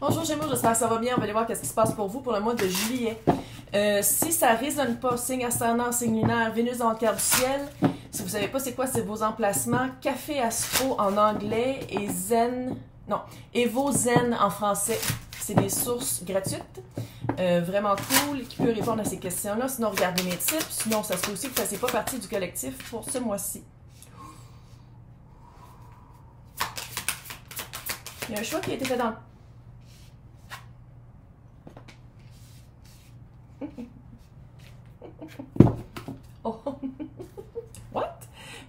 Bonjour Gémeaux, j'espère que ça va bien. On va aller voir qu'est-ce qui se passe pour vous pour le mois de juillet. Si ça ne résonne pas, signe ascendant, signe lunaire, Vénus dans le quart du ciel. Si vous ne savez pas c'est quoi, c'est vos emplacements. Café Astro en anglais et Zen... Non, Evo Zen en français. C'est des sources gratuites. Vraiment cool, qui peut répondre à ces questions-là. Sinon, regardez mes tips. Sinon, ça se peut aussi que ça ne fasse pas partie du collectif pour ce mois-ci. Il y a un choix qui a été fait dans... Oh! What?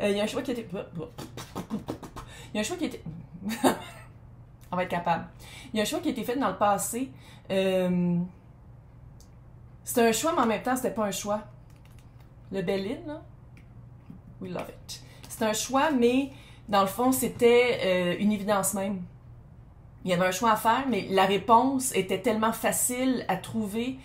Il y a un choix qui a été... Il y a un choix qui a été... On va être capable. Il y a un choix qui a été fait dans le passé. C'était un choix, mais en même temps, c'était pas un choix. Le Bellin, là? We love it. C'était un choix, mais dans le fond, c'était une évidence même. Il y avait un choix à faire, mais la réponse était tellement facile à trouver.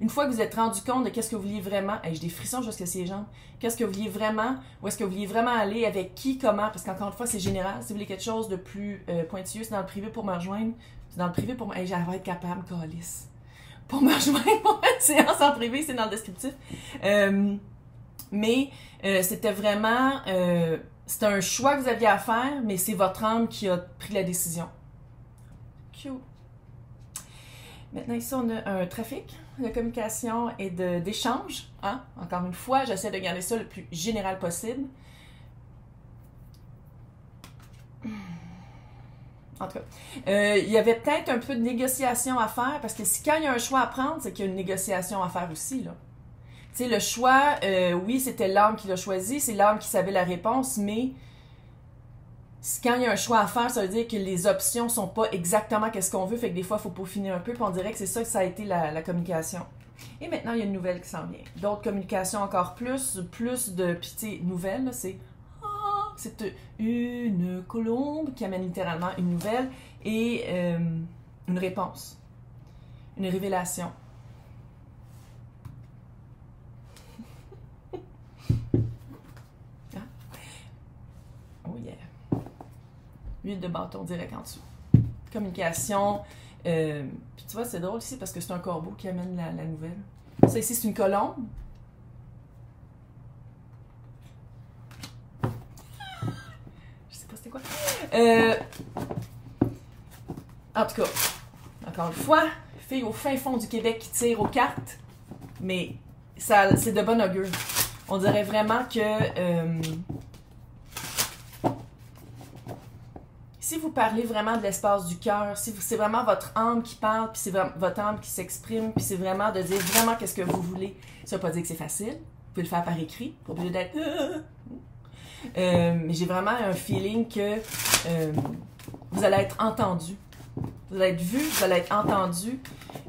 Une fois que vous êtes rendu compte de qu'est-ce que vous vouliez vraiment, j'ai des frissons jusqu'à ces jambes, qu'est-ce que vous vouliez vraiment, où est-ce que vous vouliez vraiment aller, avec qui, comment, parce qu'encore une fois, c'est général. Si vous voulez quelque chose de plus pointilleux, c'est dans le privé pour me rejoindre. C'est dans le privé pour moi. J'arrive à être capable, câlisse. Pour me rejoindre pour une séance en privé, c'est dans le descriptif. Mais c'était vraiment... c'était un choix que vous aviez à faire, mais c'est votre âme qui a pris la décision. Cute. Maintenant, ici, on a un trafic de communication et d'échange. Hein? Encore une fois, j'essaie de garder ça le plus général possible. En tout cas, il y avait peut-être un peu de négociation à faire, parce que quand il y a un choix à prendre, c'est qu'il y a une négociation à faire aussi, là. Tu sais, le choix, oui, c'était l'âme qui l'a choisi, c'est l'âme qui savait la réponse, mais quand il y a un choix à faire, ça veut dire que les options sont pas exactement qu'est-ce qu'on veut, fait que des fois, il faut peaufiner un peu, puis on dirait que c'est ça que ça a été la communication. Et maintenant, il y a une nouvelle qui s'en vient. D'autres communications encore plus de, puis tu sais, nouvelles, c'est une colombe qui amène littéralement une nouvelle et une réponse, une révélation. Oh yeah. Huile de bâton direct en dessous. Communication. Puis tu vois, c'est drôle ici parce que c'est un corbeau qui amène la nouvelle. Ça ici, c'est une colombe. Je sais pas c'était quoi. En tout cas, encore une fois, fille au fin fond du Québec qui tire aux cartes. Mais c'est de bon augure. On dirait vraiment que... si vous parlez vraiment de l'espace du cœur, si c'est vraiment votre âme qui parle, puis c'est votre âme qui s'exprime, puis c'est vraiment de dire vraiment qu'est-ce que vous voulez. Ça ne veut pas dire que c'est facile. Vous pouvez le faire par écrit, pas obligé d'être... mais j'ai vraiment un feeling que vous allez être entendu. Vous allez être vu, vous allez être entendu.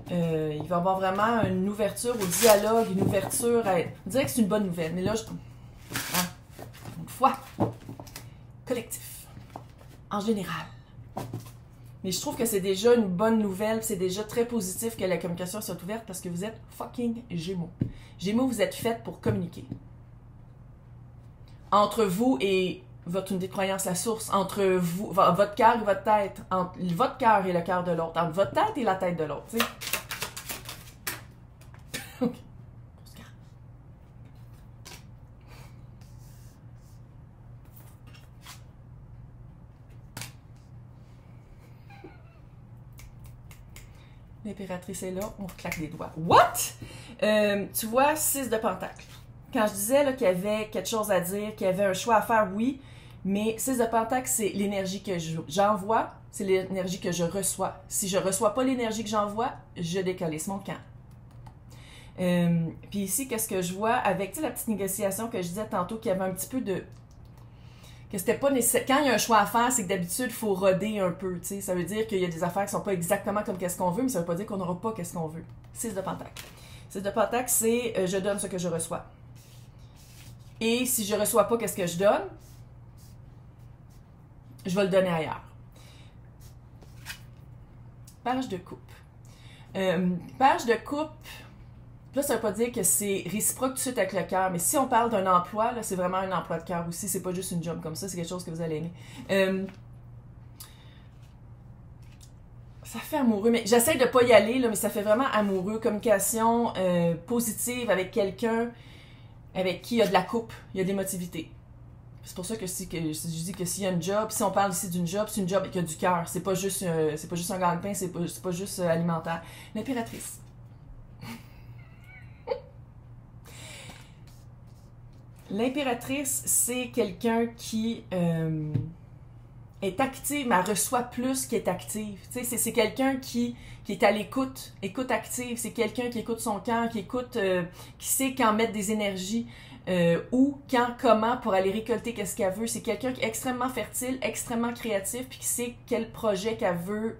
Il va y avoir vraiment une ouverture au dialogue, une ouverture à... Je dirais que c'est une bonne nouvelle, mais là, hein? Une fois, collectif. En général. Mais je trouve que c'est déjà une bonne nouvelle, c'est déjà très positif que la communication soit ouverte parce que vous êtes fucking Gémeaux. Gémeaux, vous êtes faites pour communiquer. Entre vous et votre unité de croyance, la source, entre vous, votre cœur et votre tête, entre votre cœur et le cœur de l'autre, entre votre tête et la tête de l'autre, tu sais. OK. L'impératrice est là, on claque des doigts. What? Tu vois, 6 de Pentacle. Quand je disais qu'il y avait quelque chose à dire, qu'il y avait un choix à faire, oui, mais 6 de Pentacle, c'est l'énergie que j'envoie, c'est l'énergie que je reçois. Si je ne reçois pas l'énergie que j'envoie, je décalisse mon camp. Puis ici, qu'est-ce que je vois avec la petite négociation que je disais tantôt, qu'il y avait un petit peu de... que c'était pas nécessaire. Quand il y a un choix à faire, c'est que d'habitude, il faut roder un peu, tu sais. Ça veut dire qu'il y a des affaires qui sont pas exactement comme qu'est-ce qu'on veut, mais ça veut pas dire qu'on n'aura pas qu'est-ce qu'on veut. 6 de Pentacle. 6 de Pentacle, c'est je donne ce que je reçois. Et si je reçois pas qu'est-ce que je donne, je vais le donner ailleurs. Page de coupe. Page de coupe, là, ça veut pas dire que c'est réciproque tout de suite avec le cœur, mais si on parle d'un emploi, là, c'est vraiment un emploi de cœur aussi, c'est pas juste une job comme ça, c'est quelque chose que vous allez aimer. Ça fait amoureux, mais j'essaie de pas y aller, là, mais ça fait vraiment amoureux. Communication positive avec quelqu'un avec qui il y a de la coupe, il y a de l'émotivité. C'est pour ça que, je dis que s'il y a une job, si on parle ici d'une job, c'est une job qui a du cœur. C'est pas juste un gagne-pain, c'est pas juste alimentaire. L'impératrice. L'impératrice, c'est quelqu'un qui est active, mais elle reçoit plus qu'elle est active. C'est quelqu'un qui est à l'écoute, écoute active. C'est quelqu'un qui écoute son cœur, qui écoute, qui sait quand mettre des énergies, où, quand, comment, pour aller récolter qu'est-ce qu'elle veut. C'est quelqu'un qui est extrêmement fertile, extrêmement créatif, puis qui sait quel projet qu'elle veut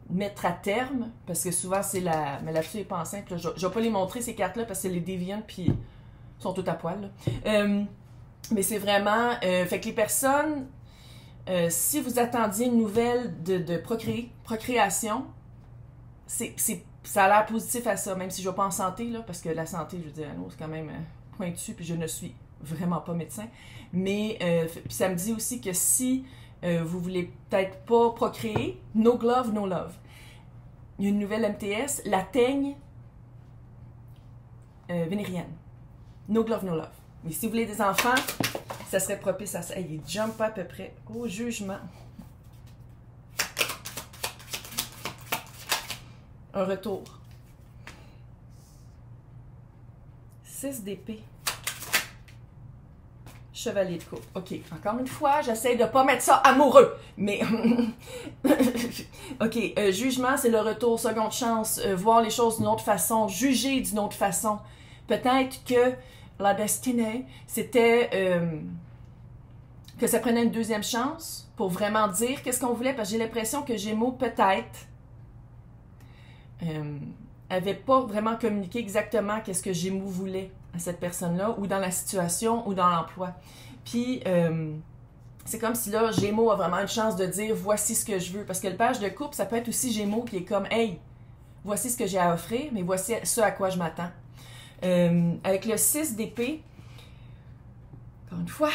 mettre à terme, parce que souvent c'est la... Mais là-dessus, elle est pas enceinte. Là. Je vais pas les montrer, ces cartes-là, parce que c'est les déviants, puis sont toutes à poil. Mais c'est vraiment... fait que les personnes... si vous attendiez une nouvelle de procréation, ça a l'air positif à ça, même si je ne vais pas en santé, là, parce que la santé, je veux dire, c'est quand même pointu, puis je ne suis vraiment pas médecin. Mais puis ça me dit aussi que si vous voulez peut-être pas procréer, no glove, no love. Il y a une nouvelle MTS, la teigne vénérienne. No glove, no love. Mais si vous voulez des enfants, ça serait propice à ça. Hey, il jump pas à peu près au jugement. Un retour. 6 d'épée. Chevalier de coupe. OK, encore une fois, j'essaie de pas mettre ça amoureux. Mais, OK, jugement, c'est le retour, seconde chance, voir les choses d'une autre façon, juger d'une autre façon. Peut-être que la destinée, c'était que ça prenait une deuxième chance pour vraiment dire qu'est-ce qu'on voulait, parce que j'ai l'impression que Gémeaux, peut-être, avait pas vraiment communiqué exactement qu'est-ce que Gémeaux voulait à cette personne-là, ou dans la situation, ou dans l'emploi. Puis, c'est comme si là, Gémeaux a vraiment une chance de dire « voici ce que je veux », parce que le page de couple, ça peut être aussi Gémeaux qui est comme « hey, voici ce que j'ai à offrir, mais voici ce à quoi je m'attends ». Avec le 6 d'épée, encore une fois,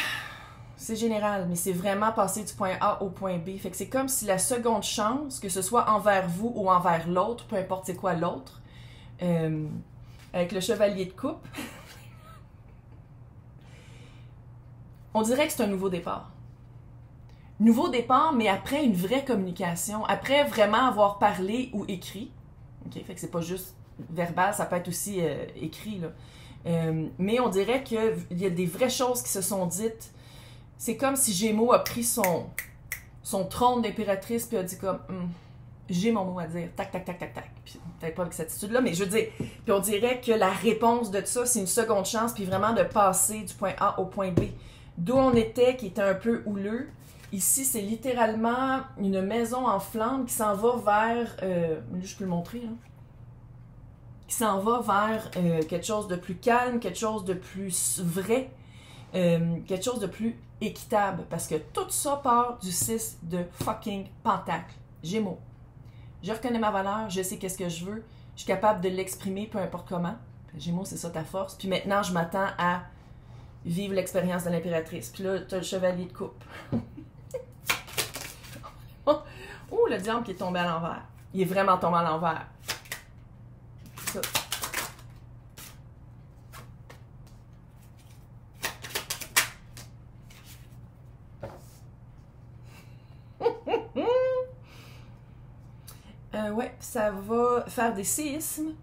c'est général, mais c'est vraiment passer du point A au point B. Fait que c'est comme si la seconde chance, que ce soit envers vous ou envers l'autre, peu importe c'est quoi l'autre, avec le chevalier de coupe, on dirait que c'est un nouveau départ. Nouveau départ, mais après une vraie communication, après vraiment avoir parlé ou écrit. OK? Fait que c'est pas juste verbal, ça peut être aussi écrit, là. Mais on dirait qu'il y a des vraies choses qui se sont dites. C'est comme si Gémeaux a pris son trône d'impératrice puis a dit comme j'ai mon mot à dire, tac, tac, tac, tac, tac. Puis peut-être pas avec cette attitude-là, mais je veux dire, puis on dirait que la réponse de ça, c'est une seconde chance, puis vraiment de passer du point A au point B. D'où on était, qui était un peu houleux. Ici, c'est littéralement une maison en flammes qui s'en va vers... je peux le montrer, là. Qui s'en va vers quelque chose de plus calme, quelque chose de plus vrai, quelque chose de plus équitable. Parce que tout ça part du 6 de fucking pentacle. Gémeaux. Je reconnais ma valeur, je sais qu'est-ce que je veux, je suis capable de l'exprimer peu importe comment. Gémeaux, c'est ça ta force. Puis maintenant, je m'attends à vivre l'expérience de l'impératrice. Puis là, tu as le chevalier de coupe. Oh, le diable qui est tombé à l'envers. Il est vraiment tombé à l'envers. Ça. Ouais, ça va faire des séismes.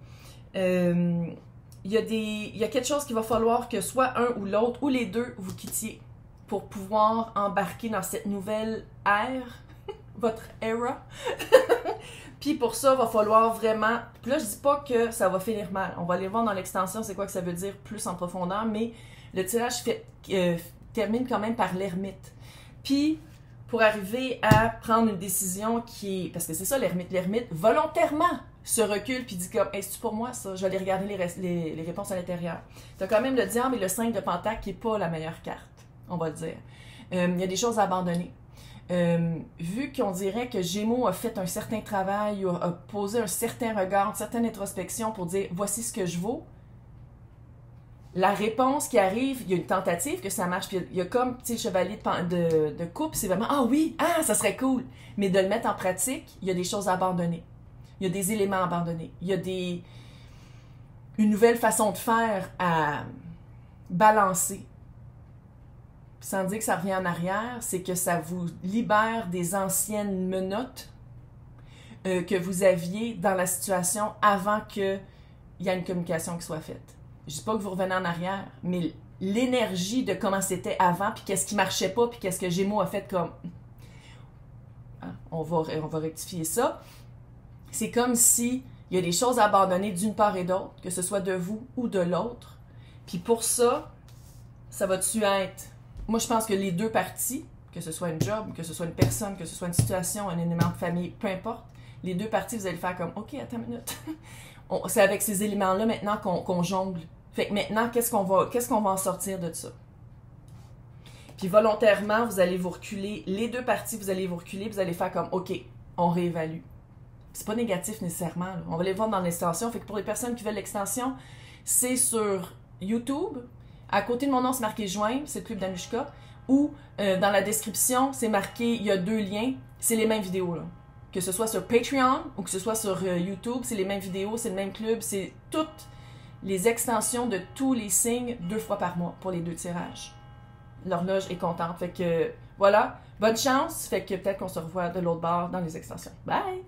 Il y a quelque chose qu'il va falloir que soit un ou l'autre, ou les deux, vous quittiez pour pouvoir embarquer dans cette nouvelle ère, votre era. Puis pour ça, il va falloir vraiment... Puis là, je dis pas que ça va finir mal. On va aller voir dans l'extension c'est quoi que ça veut dire plus en profondeur, mais le tirage termine quand même par l'ermite. Puis, pour arriver à prendre une décision qui est... Parce que c'est ça l'ermite. L'ermite, volontairement, se recule puis dit comme « Hey, c'est pour moi ça? Je vais aller regarder les réponses à l'intérieur. » Tu as quand même le diable et le 5 de pentacle qui n'est pas la meilleure carte, on va le dire. Il y a des choses à abandonner. Vu qu'on dirait que Gémeaux a fait un certain travail, a posé un certain regard, une certaine introspection pour dire « Voici ce que je vaux », la réponse qui arrive, il y a une tentative que ça marche, puis il y a comme, tu sais, le chevalier de coupe, c'est vraiment, ah oui, ah, ça serait cool. Mais de le mettre en pratique, il y a des choses à abandonner. Il y a des éléments à abandonner. Il y a une nouvelle façon de faire à balancer. Puis sans dire que ça revient en arrière, c'est que ça vous libère des anciennes menottes que vous aviez dans la situation avant qu'il y ait une communication qui soit faite. Je dis pas que vous revenez en arrière, mais l'énergie de comment c'était avant, puis qu'est-ce qui marchait pas, puis qu'est-ce que Gémeaux a fait comme... Hein? On va rectifier ça. C'est comme si il y a des choses à abandonner d'une part et d'autre, que ce soit de vous ou de l'autre. Puis pour ça, ça va-tu être... Moi, je pense que les deux parties, que ce soit une job, que ce soit une personne, que ce soit une situation, un élément de famille, peu importe, les deux parties, vous allez faire comme, OK, attends une minute. C'est avec ces éléments-là maintenant qu'on jongle. Fait que maintenant, qu'est-ce qu'on va en sortir de ça? Puis volontairement, vous allez vous reculer. Les deux parties, vous allez vous reculer, vous allez faire comme, OK, on réévalue. C'est pas négatif nécessairement. Là. On va les voir dans l'extension. Fait que pour les personnes qui veulent l'extension, c'est sur YouTube. À côté de mon nom, c'est marqué Joindre, c'est le club d'Anushka. Ou dans la description, c'est marqué, il y a 2 liens. C'est les mêmes vidéos, là. Que ce soit sur Patreon ou que ce soit sur YouTube, c'est les mêmes vidéos, c'est le même club. C'est toutes les extensions de tous les signes 2 fois par mois pour les 2 tirages. L'horloge est contente. Fait que voilà, bonne chance. Fait que peut-être qu'on se revoit de l'autre bord dans les extensions. Bye!